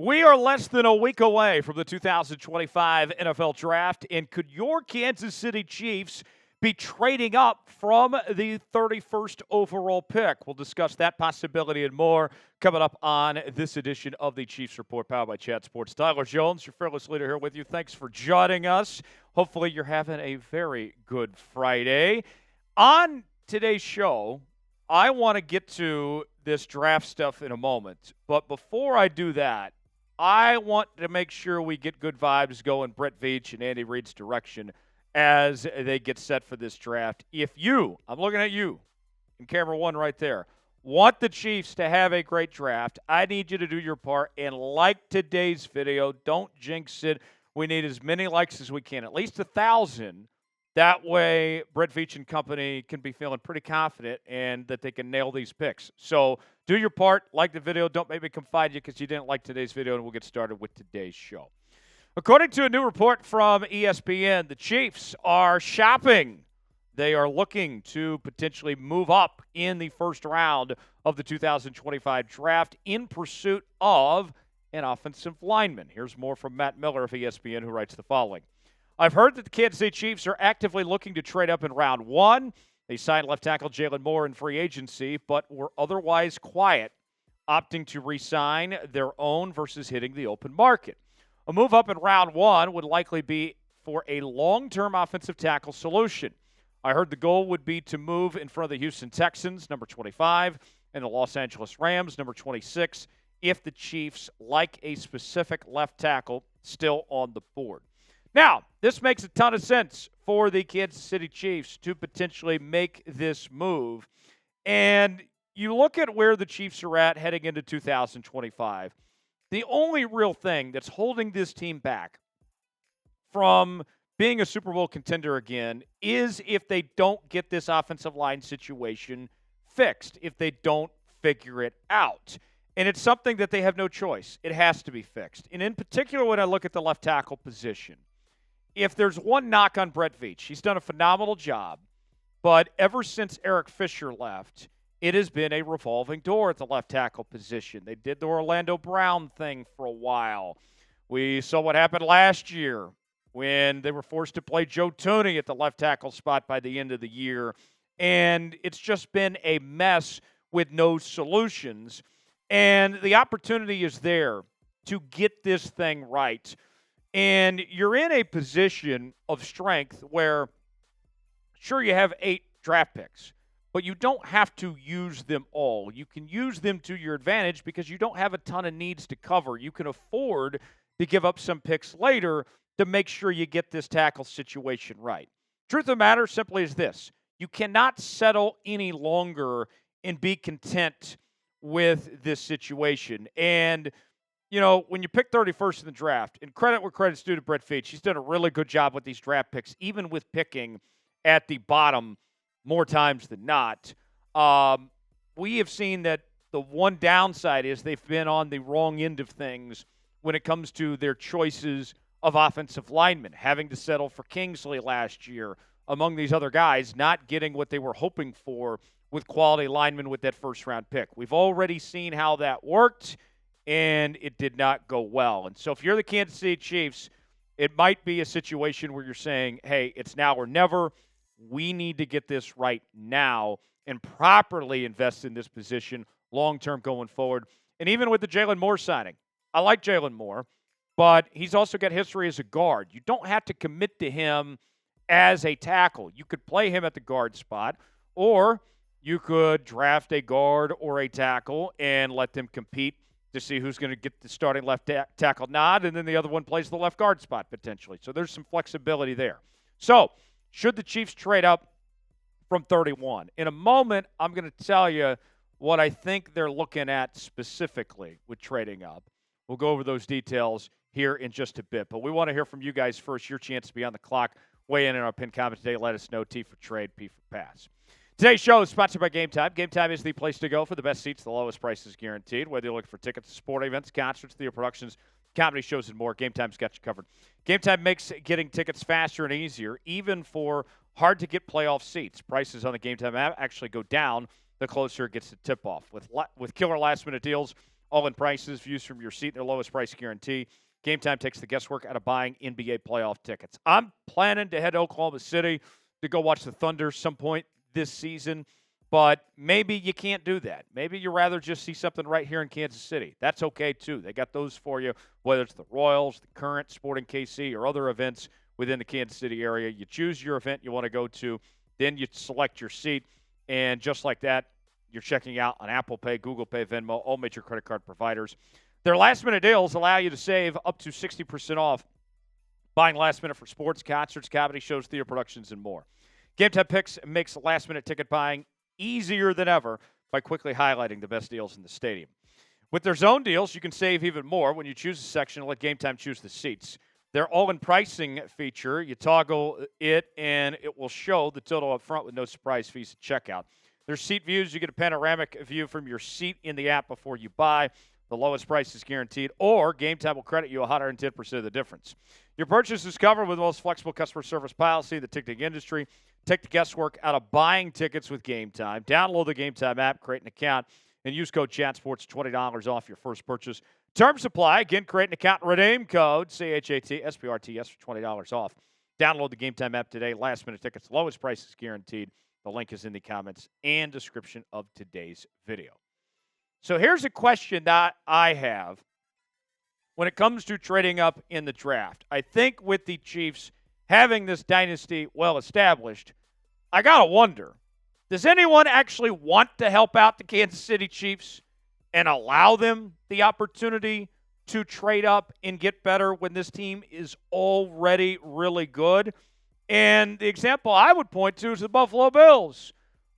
We are less than a week away from the 2025 NFL Draft, and could your Kansas City Chiefs be trading up from the 31st overall pick? We'll discuss that possibility and more coming up on this edition of the Chiefs Report, powered by Chat Sports. Tyler Jones, your fearless leader, here with you. Thanks for joining us. Hopefully you're having a very good Friday. On today's show, I want to get to this draft stuff in a moment, but before I do that, I want to make sure we get good vibes going Brett Veach and Andy Reid's direction as they get set for this draft. If you, I'm looking at you in camera one right there, want the Chiefs to have a great draft, I need you to do your part and like today's video. Don't jinx it. We need as many likes as we can, at least 1,000. That way, Brett Veach and company can be feeling pretty confident and that they can nail these picks. So do your part, like the video. Don't make me come find you because you didn't like today's video, and we'll get started with today's show. According to a new report from ESPN, the Chiefs are shopping. They are looking to potentially move up in the first round of the 2025 draft in pursuit of an offensive lineman. Here's more from Matt Miller of ESPN, who writes the following. I've heard that the Kansas City Chiefs are actively looking to trade up in round one. They signed left tackle Jalen Moore in free agency, but were otherwise quiet, opting to re-sign their own versus hitting the open market. A move up in round one would likely be for a long-term offensive tackle solution. I heard the goal would be to move in front of the Houston Texans, number 25, and the Los Angeles Rams, number 26, if the Chiefs like a specific left tackle still on the board. Now, this makes a ton of sense for the Kansas City Chiefs to potentially make this move. And you look at where the Chiefs are at heading into 2025. The only real thing that's holding this team back from being a Super Bowl contender again is if they don't get this offensive line situation fixed, if they don't figure it out. And it's something that they have no choice. It has to be fixed. And in particular, when I look at the left tackle position, if there's one knock on Brett Veach, he's done a phenomenal job, but ever since Eric Fisher left, it has been a revolving door at the left tackle position. They did the Orlando Brown thing for a while. We saw what happened last year when they were forced to play Joe Thuney at the left tackle spot by the end of the year, and it's just been a mess with no solutions. And the opportunity is there to get this thing right. And you're in a position of strength where, sure, you have 8 draft picks, but you don't have to use them all. You can use them to your advantage because you don't have a ton of needs to cover. You can afford to give up some picks later to make sure you get this tackle situation right. Truth of the matter simply is this. You cannot settle any longer and be content with this situation. And you know, when you pick 31st in the draft, and credit where credit's due to Brett Veach, he's done a really good job with these draft picks, even with picking at the bottom more times than not. We have seen that the one downside is they've been on the wrong end of things when it comes to their choices of offensive linemen, having to settle for Kingsley last year, among these other guys, not getting what they were hoping for with quality linemen with that first-round pick. We've already seen how that worked, and it did not go well. And so if you're the Kansas City Chiefs, it might be a situation where you're saying, hey, it's now or never. We need to get this right now and properly invest in this position long-term going forward. And even with the Jalen Moore signing, I like Jalen Moore, but he's also got history as a guard. You don't have to commit to him as a tackle. You could play him at the guard spot, or you could draft a guard or a tackle and let them compete to see who's going to get the starting left tackle nod, and then the other one plays the left guard spot potentially. So there's some flexibility there. So should the Chiefs trade up from 31? In a moment, I'm going to tell you what I think they're looking at specifically with trading up. We'll go over those details here in just a bit. But we want to hear from you guys first. Your chance to be on the clock. Weigh in our pinned comment today. Let us know. T for trade, P for pass. Today's show is sponsored by Game Time. Game Time is the place to go for the best seats, the lowest prices guaranteed. Whether you're looking for tickets to sporting events, concerts, theater productions, comedy shows, and more, Game Time's got you covered. Game Time makes getting tickets faster and easier, even for hard-to-get playoff seats. Prices on the Game Time app actually go down the closer it gets to tip-off. With killer last-minute deals All-in prices, views from your seat, their lowest price guarantee. Game Time takes the guesswork out of buying NBA playoff tickets. I'm planning to head to Oklahoma City to go watch the Thunder some point this season, but maybe you can't do that. Maybe you'd rather just see something right here in Kansas City. That's okay, too. They got those for you, whether it's the Royals, the Current, Sporting KC, or other events within the Kansas City area. You choose your event you want to go to, then you select your seat, and just like that, you're checking out on Apple Pay, Google Pay, Venmo, all major credit card providers. Their last-minute deals allow you to save up to 60% off buying last minute for sports, concerts, comedy shows, theater productions, and more. Game Time Picks makes last-minute ticket buying easier than ever by quickly highlighting the best deals in the stadium. With their zone deals, you can save even more when you choose a section and let Game Time choose the seats. Their all-in pricing feature, you toggle it, and it will show the total up front with no surprise fees at checkout. Their seat views, you get a panoramic view from your seat in the app before you buy. The lowest price is guaranteed, or Game Time will credit you 110% of the difference. Your purchase is covered with the most flexible customer service policy in the ticketing industry. Take the guesswork out of buying tickets with Game Time. Download the Game Time app, create an account, and use code ChatSports, $20 off your first purchase. Terms apply. Again, create an account, redeem code CHATSPRTS for $20 off. Download the Game Time app today. Last-minute tickets, lowest price is guaranteed. The link is in the comments and description of today's video. So here's a question that I have when it comes to trading up in the draft. I think with the Chiefs having this dynasty well established, I got to wonder, does anyone actually want to help out the Kansas City Chiefs and allow them the opportunity to trade up and get better when this team is already really good? And the example I would point to is the Buffalo Bills,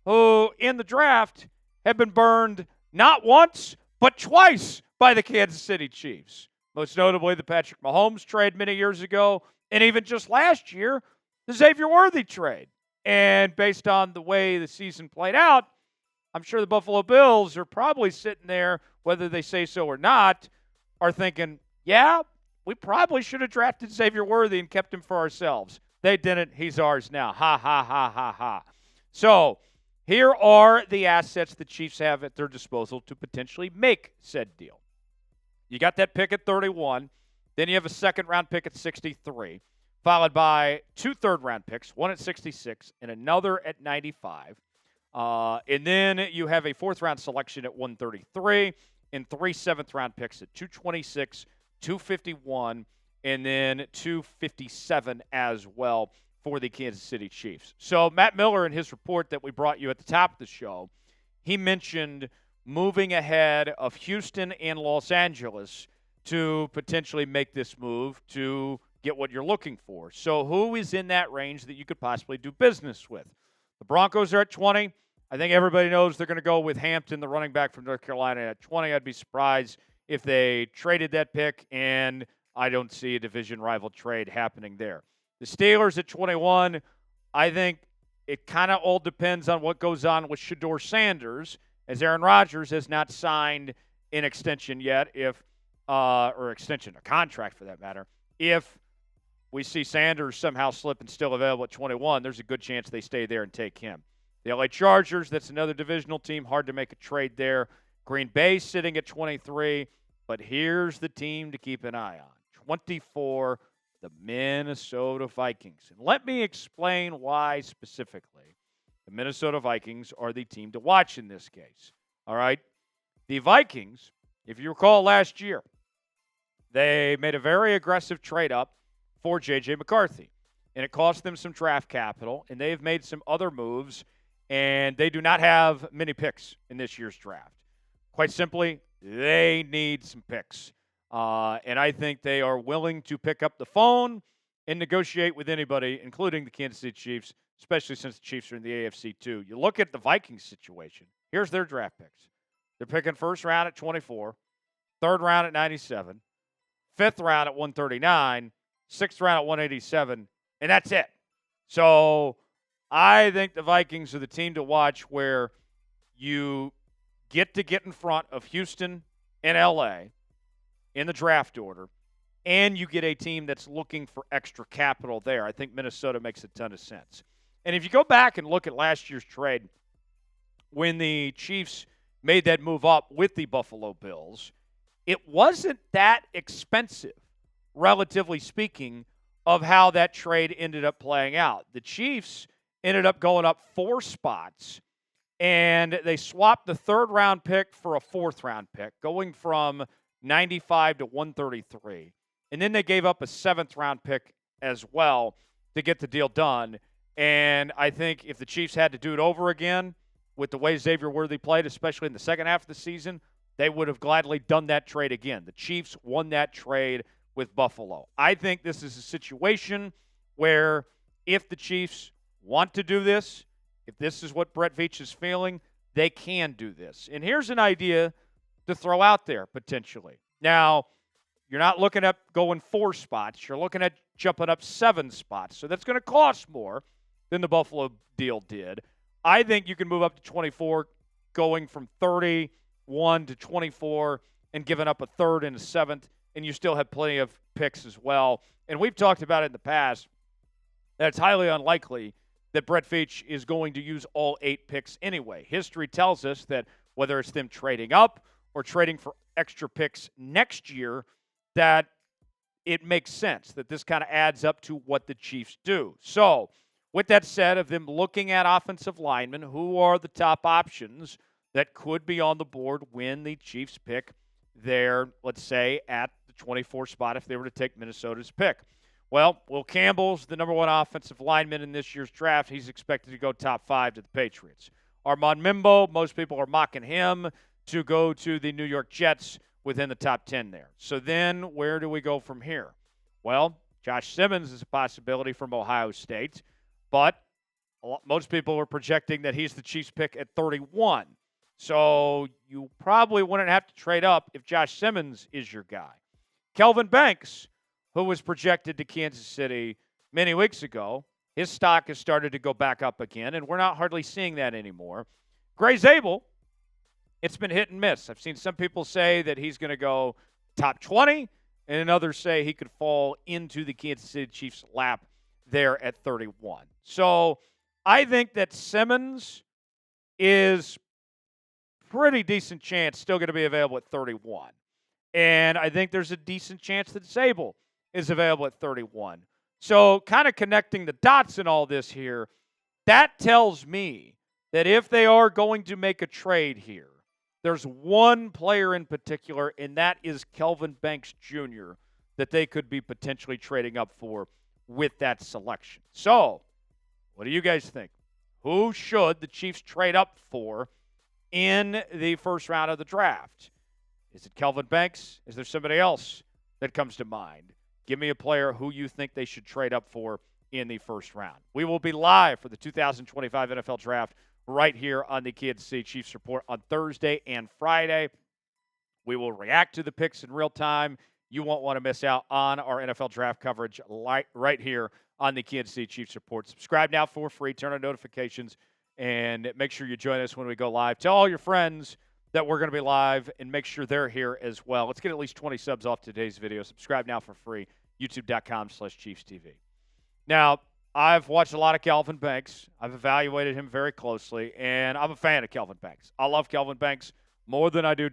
who in the draft have been burned not once, but twice by the Kansas City Chiefs. Most notably, the Patrick Mahomes trade many years ago, and even just last year, the Xavier Worthy trade. And based on the way the season played out, I'm sure the Buffalo Bills are probably sitting there, whether they say so or not, are thinking, yeah, we probably should have drafted Xavier Worthy and kept him for ourselves. They didn't. He's ours now. Ha, ha, ha, ha, ha. So here are the assets the Chiefs have at their disposal to potentially make said deal. You got that pick at 31. Then you have a second-round pick at 63, followed by 2 third-round picks, one at 66 and another at 95. And then you have a fourth-round selection at 133 and 3 seventh-round picks at 226, 251, and then 257 as well for the Kansas City Chiefs. So Matt Miller, in his report that we brought you at the top of the show, he mentioned moving ahead of Houston and Los Angeles to potentially make this move to get what you're looking for. So who is in that range that you could possibly do business with? The Broncos are at 20. I think everybody knows they're going to go with Hampton, the running back from North Carolina, at 20. I'd be surprised if they traded that pick, and I don't see a division rival trade happening there. The Steelers at 21, I think it kind of all depends on what goes on with Shedeur Sanders, as Aaron Rodgers has not signed an extension yet, or extension, a contract for that matter. If we see Sanders somehow slip and still available at 21, there's a good chance they stay there and take him. The LA Chargers, that's another divisional team, hard to make a trade there. Green Bay sitting at 23, but here's the team to keep an eye on. 24, the Minnesota Vikings. And let me explain why specifically the Minnesota Vikings are the team to watch in this case. All right? The Vikings, if you recall last year, they made a very aggressive trade up for J.J. McCarthy. And it cost them some draft capital, and they've made some other moves, and they do not have many picks in this year's draft. Quite simply, they need some picks. And I think they are willing to pick up the phone and negotiate with anybody, including the Kansas City Chiefs, especially since the Chiefs are in the AFC too. You look at the Vikings situation. Here's their draft picks. They're picking first round at 24, third round at 97, fifth round at 139, sixth round at 187, and that's it. So I think the Vikings are the team to watch where you get in front of Houston and L.A., in the draft order, and you get a team that's looking for extra capital there. I think Minnesota makes a ton of sense. And if you go back and look at last year's trade, when the Chiefs made that move up with the Buffalo Bills, it wasn't that expensive, relatively speaking, of how that trade ended up playing out. The Chiefs ended up going up 4 spots, and they swapped the 3rd-round pick for a 4th-round pick, going from 95 to 133. And then they gave up a 7th-round pick as well to get the deal done. And I think if the Chiefs had to do it over again with the way Xavier Worthy played, especially in the second half of the season, they would have gladly done that trade again. The Chiefs won that trade with Buffalo. I think this is a situation where if the Chiefs want to do this, if this is what Brett Veach is feeling, they can do this. And here's an idea to throw out there potentially. Now, you're not looking at going 4 spots. You're looking at jumping up 7 spots. So that's going to cost more than the Buffalo deal did. I think you can move up to 24, going from 31 to 24 and giving up a 3rd and a 7th, and you still have plenty of picks as well. And we've talked about it in the past that it's highly unlikely that Brett Veach is going to use all 8 picks anyway. History tells us that whether it's them trading up or trading for extra picks next year, that it makes sense, that this kind of adds up to what the Chiefs do. So, with that said, of them looking at offensive linemen, who are the top options that could be on the board when the Chiefs pick their, let's say, at the 24 spot if they were to take Minnesota's pick? Well, Will Campbell's the number 1 offensive lineman in this year's draft. He's expected to go top 5 to the Patriots. Armand Mimbo, most people are mocking him to go to the New York Jets within the top 10 there. So then where do we go from here? Well, Josh Simmons is a possibility from Ohio State, but most people are projecting that he's the Chiefs pick at 31. So you probably wouldn't have to trade up if Josh Simmons is your guy. Kelvin Banks, who was projected to Kansas City many weeks ago, his stock has started to go back up again, and we're not hardly seeing that anymore. Zabel, it's been hit and miss. I've seen some people say that he's going to go top 20, and others say he could fall into the Kansas City Chiefs' lap there at 31. So I think that Simmons is pretty decent chance still going to be available at 31. And I think there's a decent chance that Zabel is available at 31. So kind of connecting the dots in all this here, that tells me that if they are going to make a trade here, there's one player in particular, and that is Kelvin Banks Jr., that they could be potentially trading up for with that selection. So, what do you guys think? Who should the Chiefs trade up for in the first round of the draft? Is it Kelvin Banks? Is there somebody else that comes to mind? Give me a player who you think they should trade up for in the first round. We will be live for the 2025 NFL Draft right here on the Kansas City Chiefs Report on Thursday and Friday. We will react to the picks in real time. You won't want to miss out on our NFL Draft coverage right here on the Kansas City Chiefs Report. Subscribe now for free. Turn on notifications, and make sure you join us when we go live. Tell all your friends that we're going to be live, and make sure they're here as well. Let's get at least 20 subs off today's video. Subscribe now for free, youtube.com/ChiefsTV. Now, I've watched a lot of Kelvin Banks. I've evaluated him very closely, and I'm a fan of Kelvin Banks. I love Kelvin Banks more than I do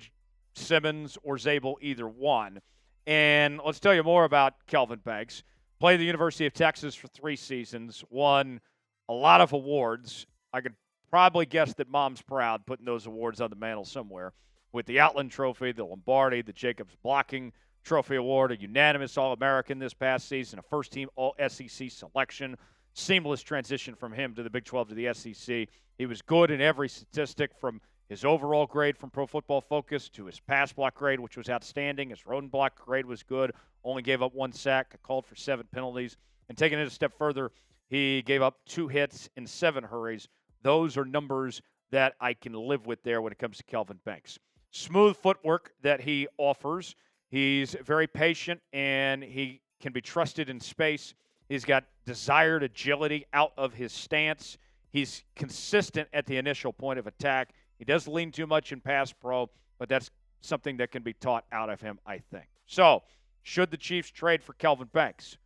Simmons or Zabel, either one. And let's tell you more about Kelvin Banks. Played at the University of Texas for 3 seasons, won a lot of awards. I could probably guess that Mom's proud putting those awards on the mantle somewhere, with the Outland Trophy, the Lombardi, the Jacobs Blocking Trophy Award, a unanimous All-American this past season, a first-team All-SEC selection, seamless transition from him to the Big 12 to the SEC. He was good in every statistic, from his overall grade from Pro Football Focus to his pass block grade, which was outstanding. His road block grade was good, only gave up 1 sack, called for 7 penalties. And taking it a step further, he gave up 2 hits and 7 hurries. Those are numbers that I can live with there when it comes to Kelvin Banks. Smooth footwork that he offers. He's very patient, and he can be trusted in space. He's got desired agility out of his stance. He's consistent at the initial point of attack. He does lean too much in pass pro, but that's something that can be taught out of him, I think. So, should the Chiefs trade for Kelvin Banks?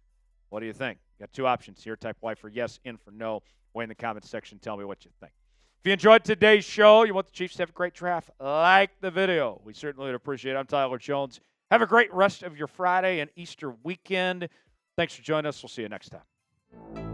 What do you think? Got 2 options here. Type Y for yes, in for no. Way in the comments section. Tell me what you think. If you enjoyed today's show, you want the Chiefs to have a great draft, like the video. We certainly would appreciate it. I'm Tyler Jones. Have a great rest of your Friday and Easter weekend. Thanks for joining us. We'll see you next time.